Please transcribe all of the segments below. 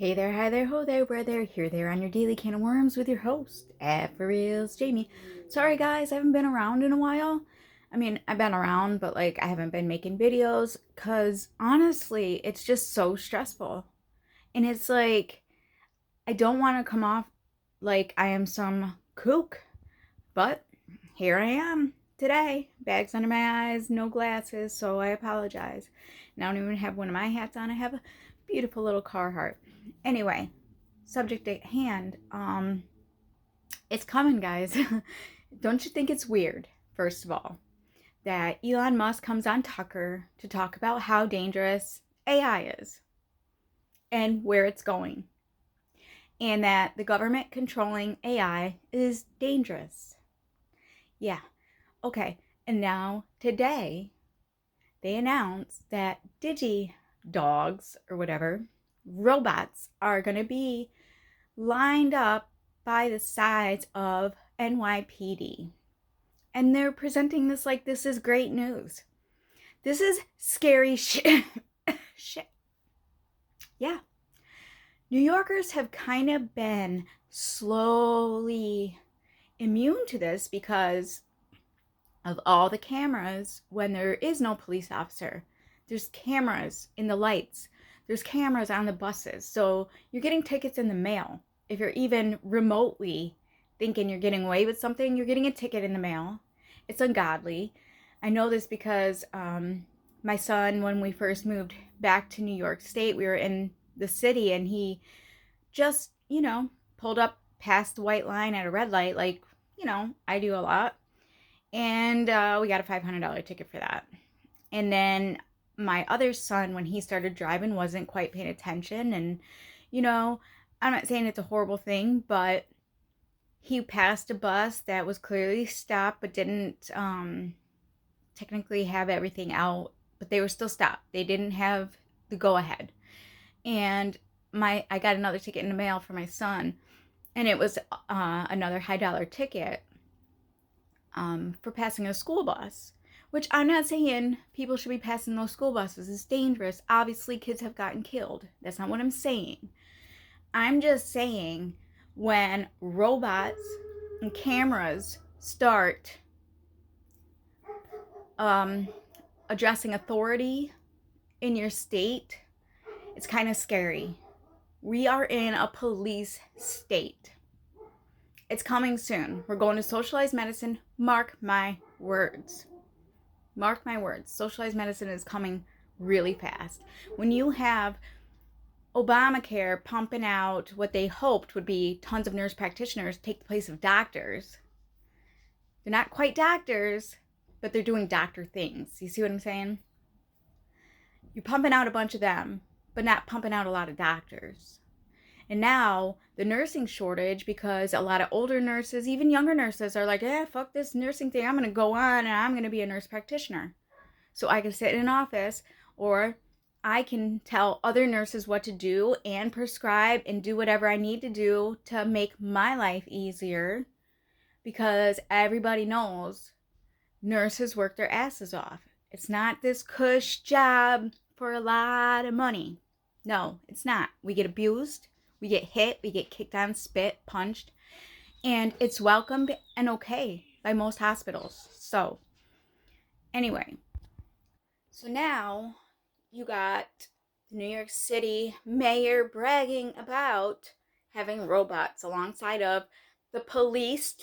Hey there, hi there, ho there, where there, here there on your daily can of worms with your host, For Reals Jamie. Sorry guys, I haven't been around in a while. I mean, I've been around, but I haven't been making videos because honestly, it's just so stressful. And it's I don't want to come off like I am some kook, but here I am today. Bags under my eyes, no glasses, so I apologize. And I don't even have one of my hats on. I have a beautiful little Carhartt. Anyway, subject at hand. It's coming, guys. Don't you think it's weird, first of all, that Elon Musk comes on Tucker to talk about how dangerous AI is and where it's going, and that the government controlling AI is dangerous? Yeah, okay. And now, today, they announced that digi dogs or whatever, robots, are going to be lined up by the sides of NYPD. And they're presenting this like this is great news. This is scary shit. Shit. Yeah. New Yorkers have kind of been slowly immune to this because of all the cameras when there is no police officer. There's cameras in the lights. There's cameras on the buses. So you're getting tickets in the mail. If you're even remotely thinking you're getting away with something, you're getting a ticket in the mail. It's ungodly. I know this because my son, when we first moved back to New York State, we were in the city and he just, pulled up past the white line at a red light like, I do a lot. And we got a $500 ticket for that. And then my other son, when he started driving, wasn't quite paying attention. And, I'm not saying it's a horrible thing, but he passed a bus that was clearly stopped but didn't technically have everything out. But they were still stopped. They didn't have the go-ahead. And I got another ticket in the mail for my son. And it was another high-dollar ticket for passing a school bus, which I'm not saying people should be passing those school buses. It's dangerous. Obviously, kids have gotten killed. That's not what I'm saying. I'm just saying when robots and cameras start addressing authority in your state, it's kind of scary. We are in a police state. It's coming soon. We're going to socialized medicine. Mark my words. Mark my words. Socialized medicine is coming really fast. When you have Obamacare pumping out what they hoped would be tons of nurse practitioners take the place of doctors. They're not quite doctors, but they're doing doctor things. You see what I'm saying? You're pumping out a bunch of them, but not pumping out a lot of doctors. And now the nursing shortage, because a lot of older nurses, even younger nurses, are like, fuck this nursing thing. I'm going to go on and I'm going to be a nurse practitioner. So I can sit in an office, or I can tell other nurses what to do and prescribe and do whatever I need to do to make my life easier, because everybody knows nurses work their asses off. It's not this cush job for a lot of money. No, it's not. We get abused. We get hit, we get kicked on, spit, punched, and it's welcomed and okay by most hospitals. So, anyway, so now you got the New York City mayor bragging about having robots alongside of the police.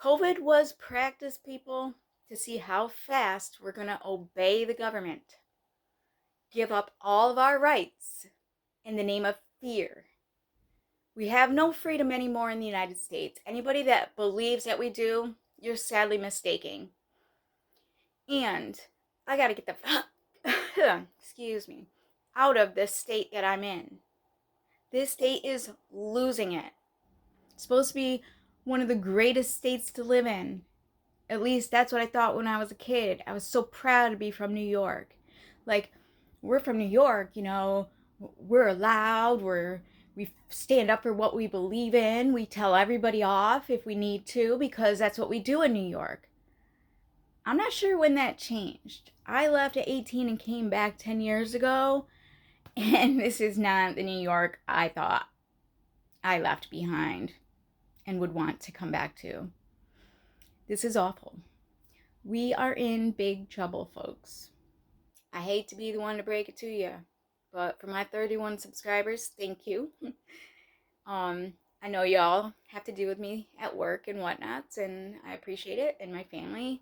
COVID was practice, people, to see how fast we're going to obey the government, give up all of our rights in the name of fear. We have no freedom anymore in the United States. Anybody that believes that we do, you're sadly mistaken. And I gotta get the excuse me, out of this state that I'm in. This state is losing it. It's supposed to be one of the greatest states to live in. At least that's what I thought when I was a kid. I was so proud to be from New York. We're from New York, we're loud, we stand up for what we believe in. We tell everybody off if we need to, because that's what we do in New York. I'm not sure when that changed. I left at 18 and came back 10 years ago, And this is not the New York I thought I left behind and would want to come back to. This is awful. We are in big trouble, folks. I hate to be the one to break it to you, but for my 31 subscribers, thank you. I know y'all have to deal with me at work and whatnots, and I appreciate it, and my family.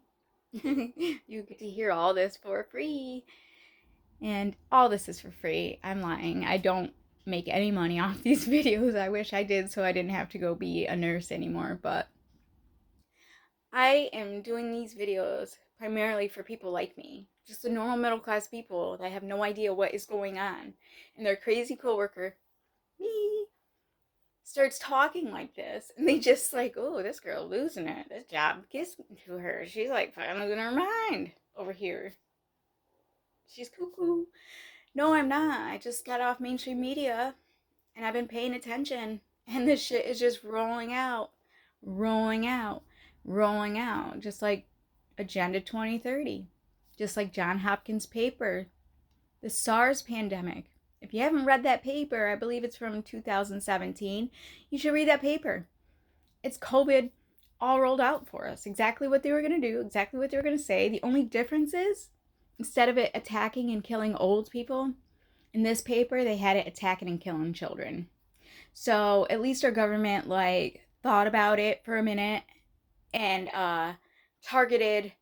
You get to hear all this for free. And all this is for free. I'm lying. I don't make any money off these videos. I wish I did so I didn't have to go be a nurse anymore, but I am doing these videos primarily for people like me, just the normal middle class people that have no idea what is going on. And their crazy coworker, me, starts talking like this, and they just like, oh, this girl losing it. This job gets to her. She's like fucking losing her mind over here. She's cuckoo. No, I'm not. I just got off mainstream media and I've been paying attention, and this shit is just rolling out, rolling out, rolling out, just like Agenda 2030, just like John Hopkins' paper, the SARS pandemic. If you haven't read that paper, I believe it's from 2017, you should read that paper. It's COVID all rolled out for us. Exactly what they were going to do, exactly what they were going to say. The only difference is, instead of it attacking and killing old people, in this paper, they had it attacking and killing children. So at least our government like thought about it for a minute and targeted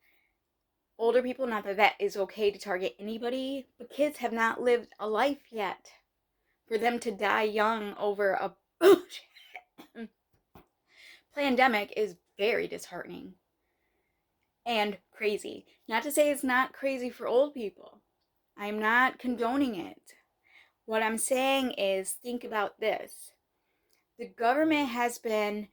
older people. Not that that is okay to target anybody, but kids have not lived a life yet. For them to die young over a pandemic is very disheartening and crazy. Not to say it's not crazy for old people. I'm not condoning it. What I'm saying is, think about this. The government has been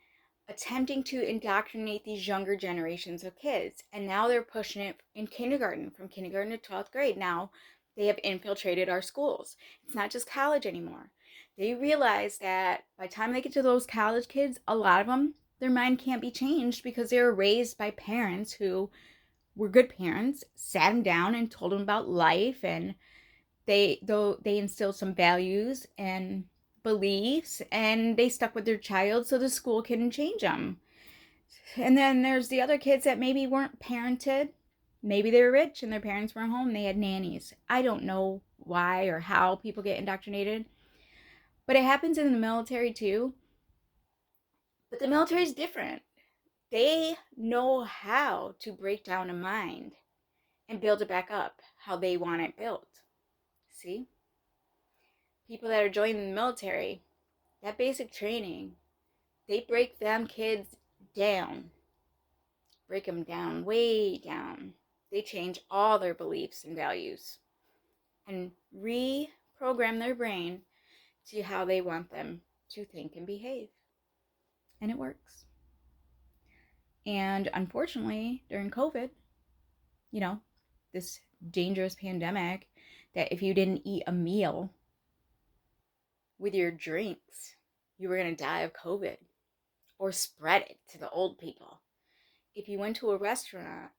attempting to indoctrinate these younger generations of kids, and now they're pushing it in kindergarten, from kindergarten to 12th grade. Now they have infiltrated our schools. It's not just college anymore. They realize that by the time they get to those college kids, a lot of them, their mind can't be changed because they were raised by parents who were good parents, sat them down and told them about life, and they instilled some values and beliefs, and they stuck with their child so the school couldn't change them. And then there's the other kids that maybe weren't parented. Maybe they were rich and their parents weren't home. They had nannies. I don't know why or how people get indoctrinated, but it happens in the military too. But the military is different. They know how to break down a mind and build it back up how they want it built. See? People that are joining the military, that basic training, they break them kids down. Break them down, way down. They change all their beliefs and values and reprogram their brain to how they want them to think and behave. And it works. And unfortunately, during COVID, this dangerous pandemic, that if you didn't eat a meal with your drinks, you were going to die of COVID or spread it to the old people. If you went to a restaurant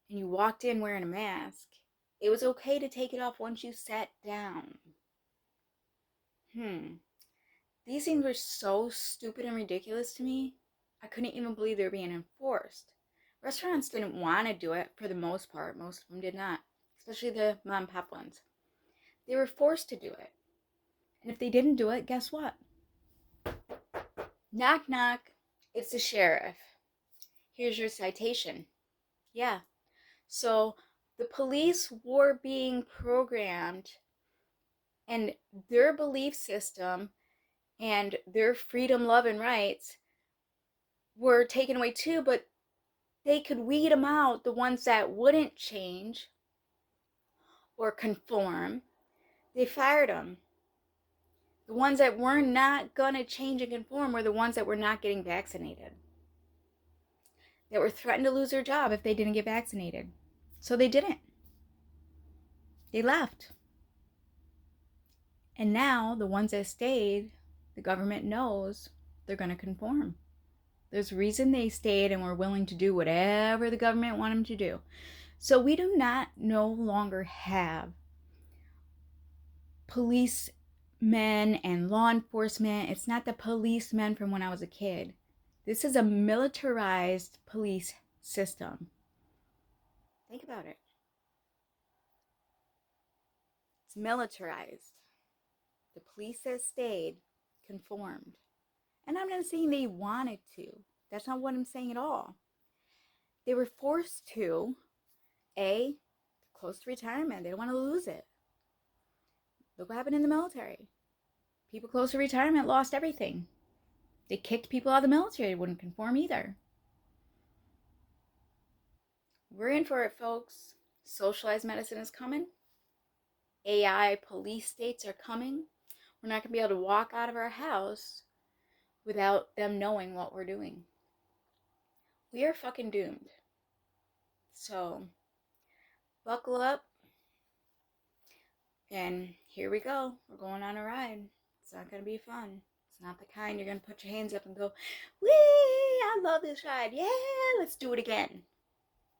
and you walked in wearing a mask, it was okay to take it off once you sat down. These things were so stupid and ridiculous to me. I couldn't even believe they were being enforced. Restaurants didn't want to do it for the most part. Most of them did not, especially the mom and pop ones. They were forced to do it. And if they didn't do it, guess what? Knock, knock. It's the sheriff. Here's your citation. Yeah. So the police were being programmed, and their belief system and their freedom, love, and rights were taken away too, but they could weed them out, the ones that wouldn't change or conform. They fired them. The ones that were not going to change and conform were the ones that were not getting vaccinated, that were threatened to lose their job if they didn't get vaccinated. So they didn't. They left. And now the ones that stayed, the government knows they're going to conform. There's a reason they stayed and were willing to do whatever the government wanted them to do. So we do not no longer have policemen and law enforcement. It's not the policemen from when I was a kid. This is a militarized police system. Think about it. It's militarized. The police has stayed conformed. And I'm not saying they wanted to. That's not what I'm saying at all. They were forced to, close to retirement. They don't want to lose it. Look what happened in the military. People close to retirement lost everything. They kicked people out of the military. They wouldn't conform either. We're in for it, folks. Socialized medicine is coming. AI police states are coming. We're not going to be able to walk out of our house without them knowing what we're doing. We are fucking doomed. So, buckle up. And here we go. We're going on a ride. It's not going to be fun. It's not the kind you're going to put your hands up and go, wee, I love this ride. Yeah, let's do it again.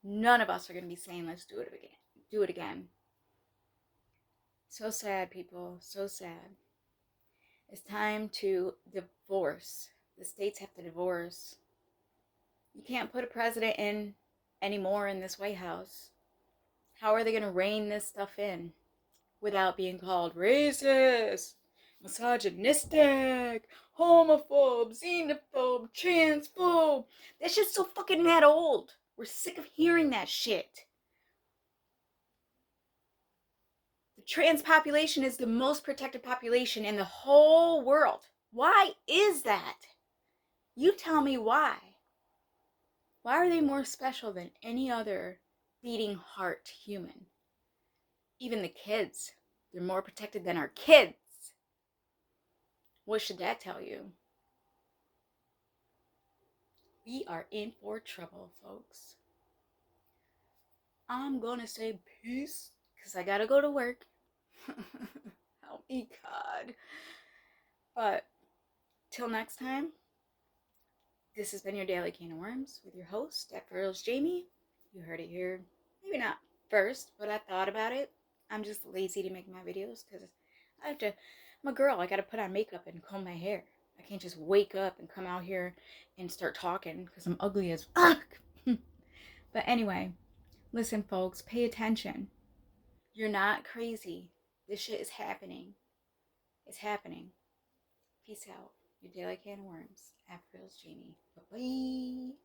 None of us are going to be saying, let's do it again. Do it again. So sad, people. So sad. It's time to divorce. The states have to divorce. You can't put a president in anymore in this White House. How are they going to rein this stuff in without being called racist, misogynistic, homophobe, xenophobe, transphobe? That shit's so fucking mad old. We're sick of hearing that shit. The trans population is the most protected population in the whole world. Why is that? You tell me why. Why are they more special than any other beating heart human? Even the kids. They're more protected than our kids. What should that tell you? We are in for trouble, folks. I'm gonna say peace because I gotta go to work. Help me, God. But till next time, this has been your Daily Can of Worms with your host, @ForReal's Jamie. You heard it here. Maybe not first, but I thought about it. I'm just lazy to make my videos because I have to. I'm a girl. I gotta put on makeup and comb my hair. I can't just wake up and come out here and start talking because I'm ugly as fuck. But anyway, listen, folks, pay attention. You're not crazy. This shit is happening. It's happening. Peace out. Your Daily Can of Worms. @ForReal's Jamie. Bye-bye.